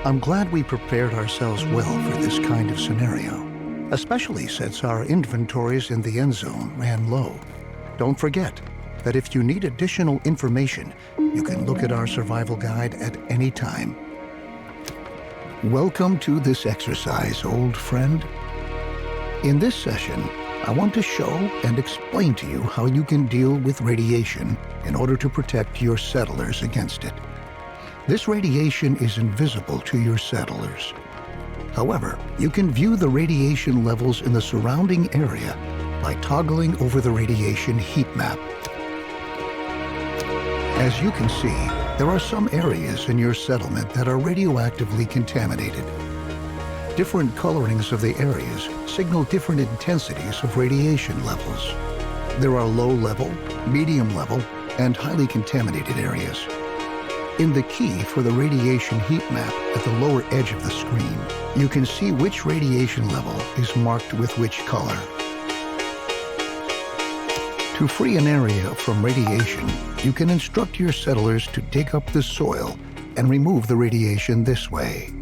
I'm glad we prepared ourselves well for this kind of scenario, especially since our inventories in the Endzone ran low. Don't forget that if you need additional information, you can look at our survival guide at any time. Welcome to this exercise, old friend. In this session, I want to show and explain to you how you can deal with radiation in order to protect your settlers against it. This radiation is invisible to your settlers. However, you can view the radiation levels in the surrounding area by toggling over the radiation heat map. As you can see, there are some areas in your settlement that are radioactively contaminated. Different colorings of the areas signal different intensities of radiation levels. There are low-level, medium-level, and highly contaminated areas. In the key for the radiation heat map at the lower edge of the screen, you can see which radiation level is marked with which color. To free an area from radiation, you can instruct your settlers to dig up the soil and remove the radiation this way.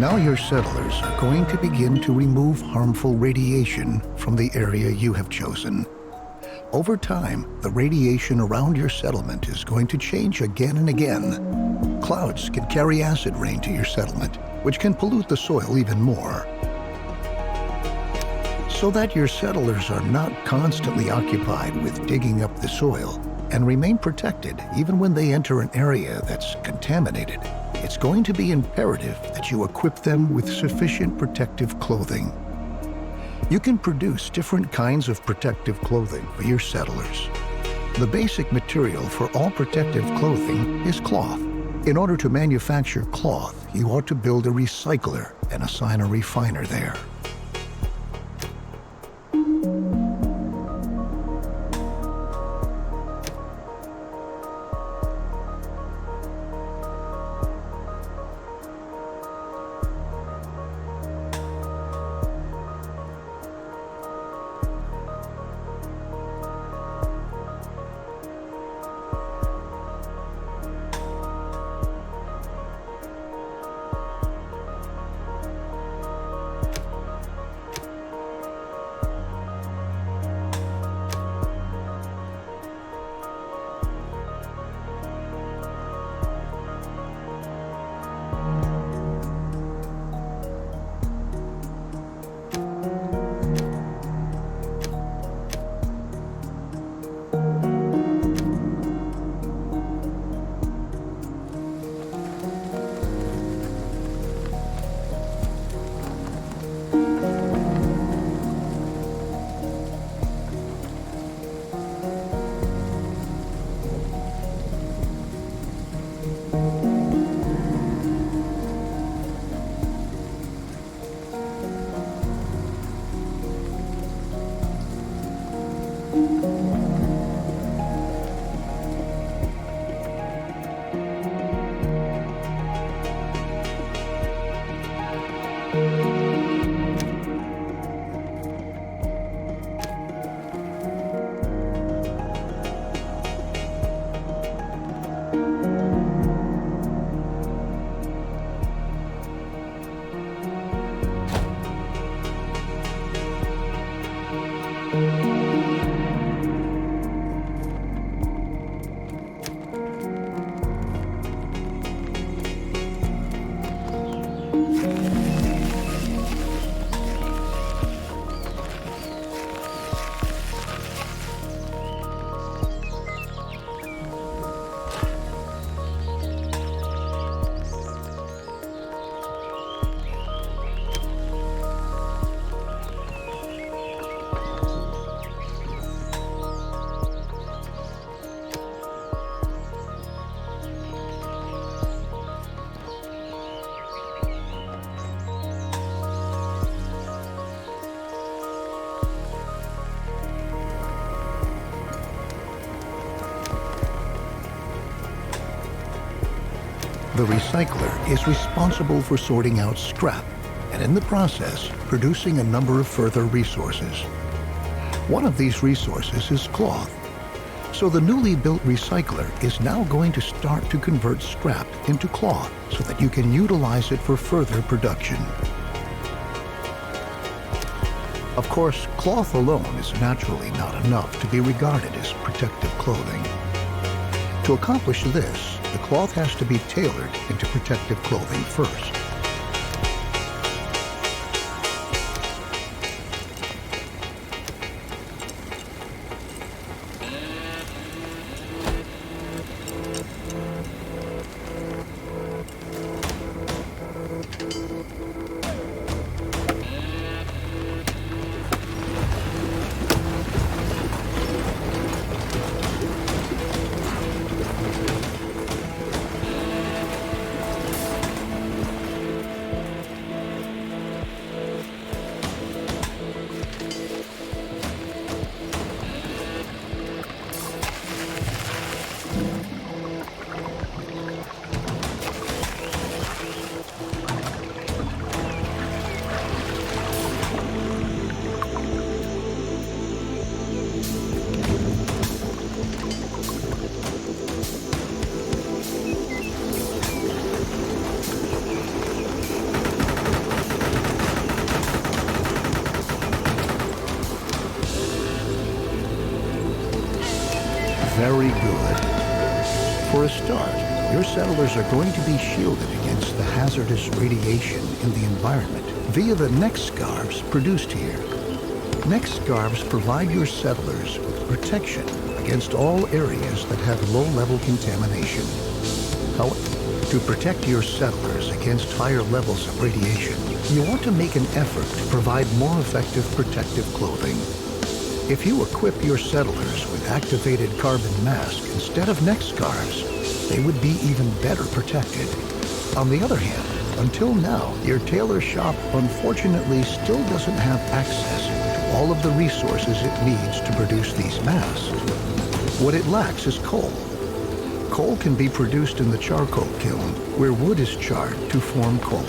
Now your settlers are going to begin to remove harmful radiation from the area you have chosen. Over time, the radiation around your settlement is going to change again and again. Clouds can carry acid rain to your settlement, which can pollute the soil even more. So that your settlers are not constantly occupied with digging up the soil and remain protected even when they enter an area that's contaminated, it's going to be imperative that you equip them with sufficient protective clothing. You can produce different kinds of protective clothing for your settlers. The basic material for all protective clothing is cloth. In order to manufacture cloth, you ought to build a recycler and assign a refiner there. the recycler is responsible for sorting out scrap and in the process producing a number of further resources. One of these resources is cloth. So the newly built recycler is now going to start to convert scrap into cloth so that you can utilize it for further production. Of course, cloth alone is naturally not enough to be regarded as protective clothing. To accomplish this, the cloth has to be tailored into protective clothing first. Very good. For a start, your settlers are going to be shielded against the hazardous radiation in the environment via the neck scarves produced here. Neck scarves provide your settlers with protection against all areas that have low-level contamination. However, to protect your settlers against higher levels of radiation, you want to make an effort to provide more effective protective clothing. If you equip your settlers with activated carbon mask instead of neck scarves, they would be even better protected. On the other hand, until now, your tailor shop unfortunately still doesn't have access to all of the resources it needs to produce these masks. What it lacks is coal. Coal can be produced in the charcoal kiln, where wood is charred to form coal.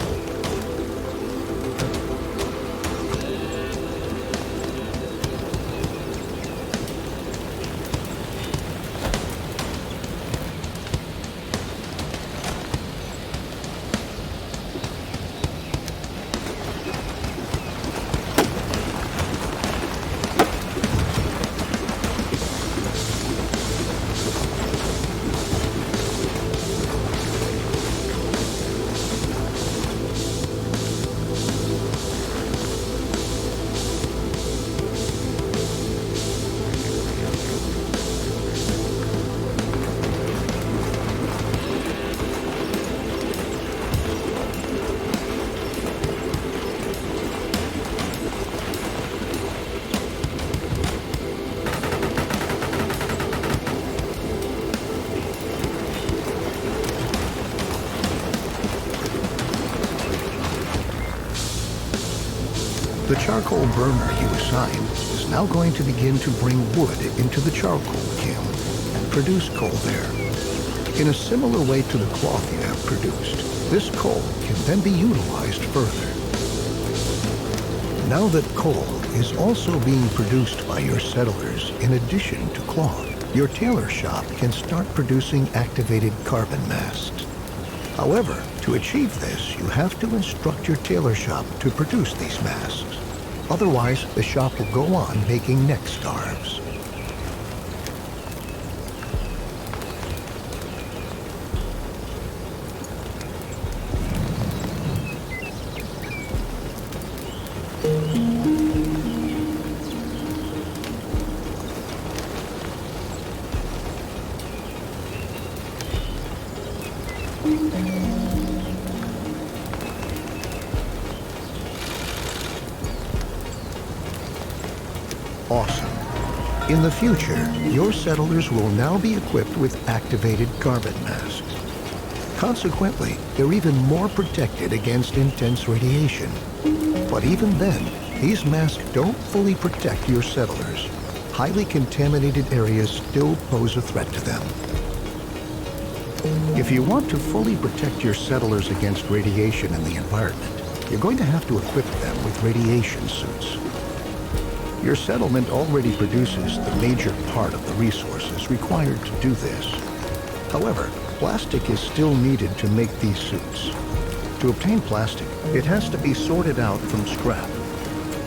The charcoal burner you assigned is now going to begin to bring wood into the charcoal kiln and produce coal there. In a similar way to the cloth you have produced, this coal can then be utilized further. Now that coal is also being produced by your settlers in addition to cloth, your tailor shop can start producing activated carbon masks. However, to achieve this, you have to instruct your tailor shop to produce these masks. Otherwise, the shop will go on making neck scarves. Awesome. In the future, your settlers will now be equipped with activated carbon masks. Consequently, they're even more protected against intense radiation. But even then, these masks don't fully protect your settlers. Highly contaminated areas still pose a threat to them. If you want to fully protect your settlers against radiation in the environment, you're going to have to equip them with radiation suits. Your settlement already produces the major part of the resources required to do this. However, plastic is still needed to make these suits. To obtain plastic, it has to be sorted out from scrap.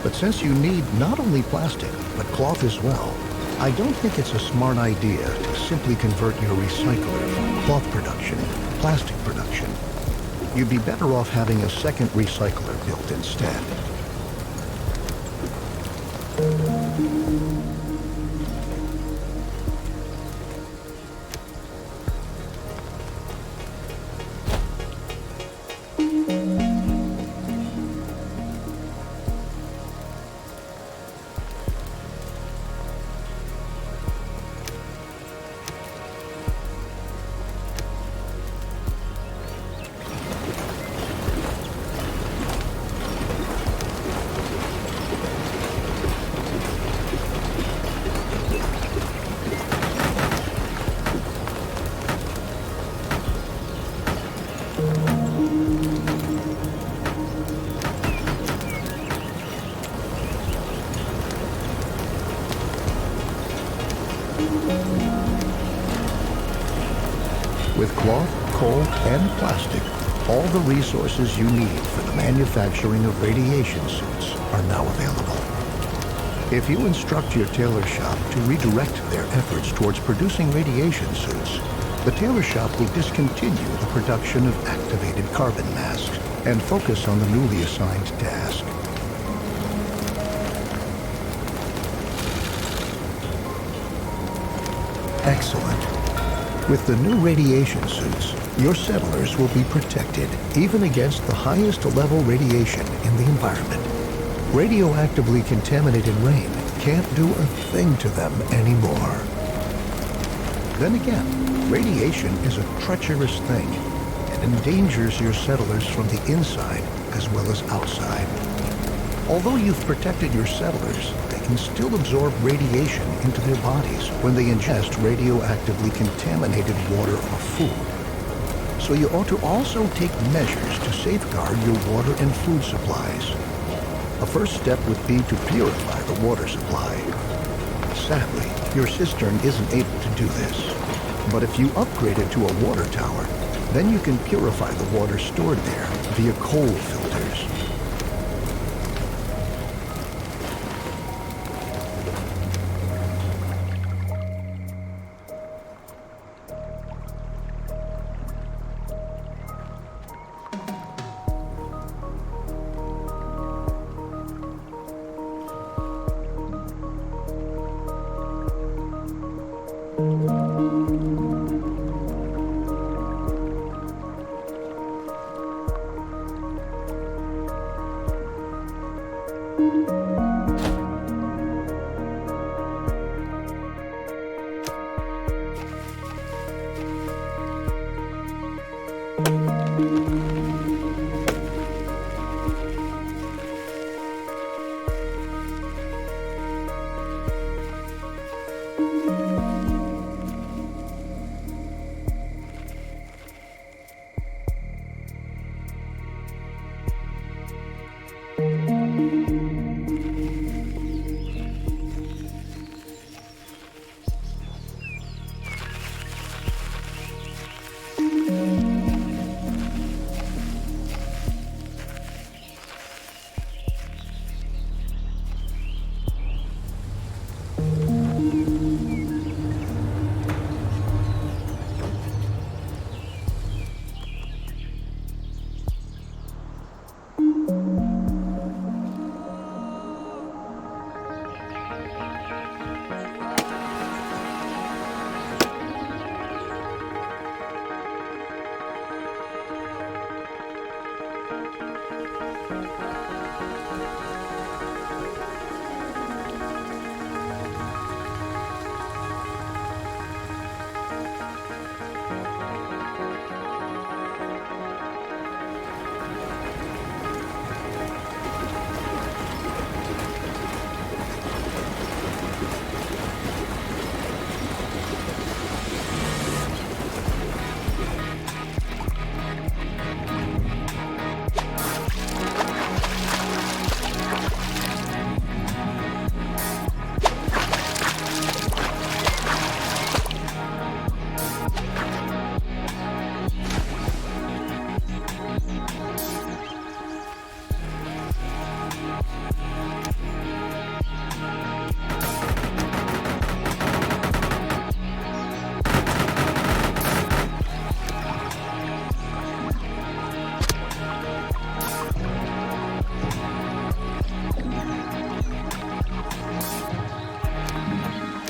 But since you need not only plastic, but cloth as well, I don't think it's a smart idea to simply convert your recycler from cloth production to plastic production. You'd be better off having a second recycler built instead. With cloth, coal, and plastic, all the resources you need for the manufacturing of radiation suits are now available. If you instruct your tailor shop to redirect their efforts towards producing radiation suits, the tailor shop will discontinue the production of activated carbon masks and focus on the newly assigned task. Excellent. With the new radiation suits, your settlers will be protected even against the highest level radiation in the environment. Radioactively contaminated rain can't do a thing to them anymore. Then again, radiation is a treacherous thing and endangers your settlers from the inside as well as outside. Although you've protected your settlers, they can still absorb radiation into their bodies when they ingest radioactively contaminated water or food. So you ought to also take measures to safeguard your water and food supplies. A first step would be to purify the water supply. Sadly, your cistern isn't able to do this. But if you upgrade it to a water tower, then you can purify the water stored there via coal filters.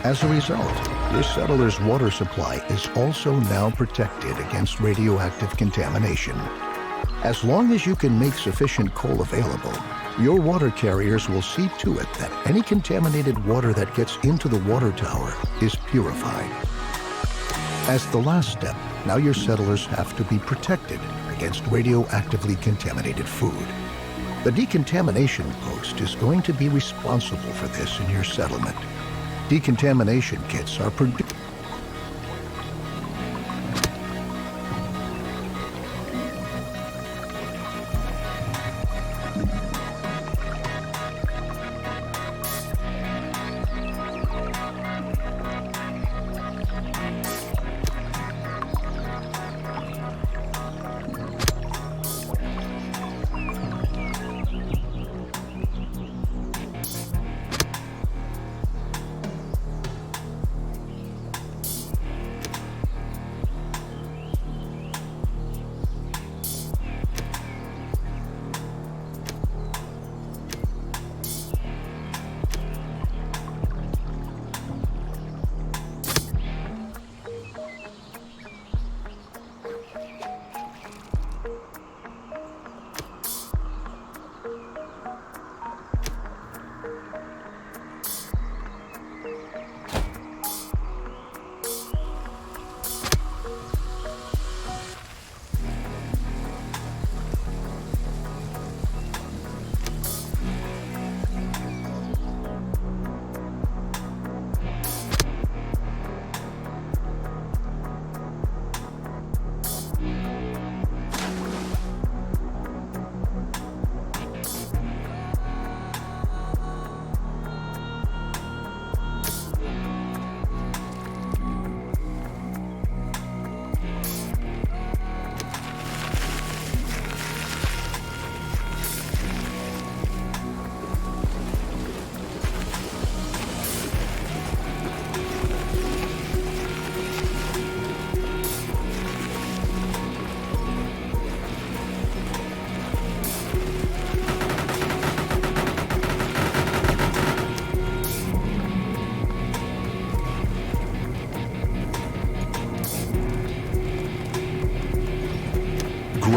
As a result, your settler's water supply is also now protected against radioactive contamination. As long as you can make sufficient coal available, your water carriers will see to it that any contaminated water that gets into the water tower is purified. As the last step, now your settlers have to be protected against radioactively contaminated food. The decontamination post is going to be responsible for this in your settlement. Decontamination kits are produced.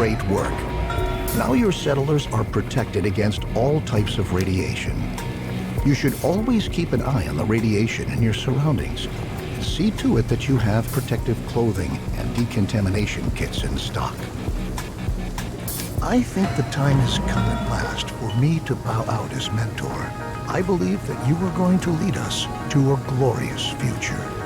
Great work. Now your settlers are protected against all types of radiation. You should always keep an eye on the radiation in your surroundings and see to it that you have protective clothing and decontamination kits in stock. I think the time has come at last for me to bow out as mentor. I believe that you are going to lead us to a glorious future.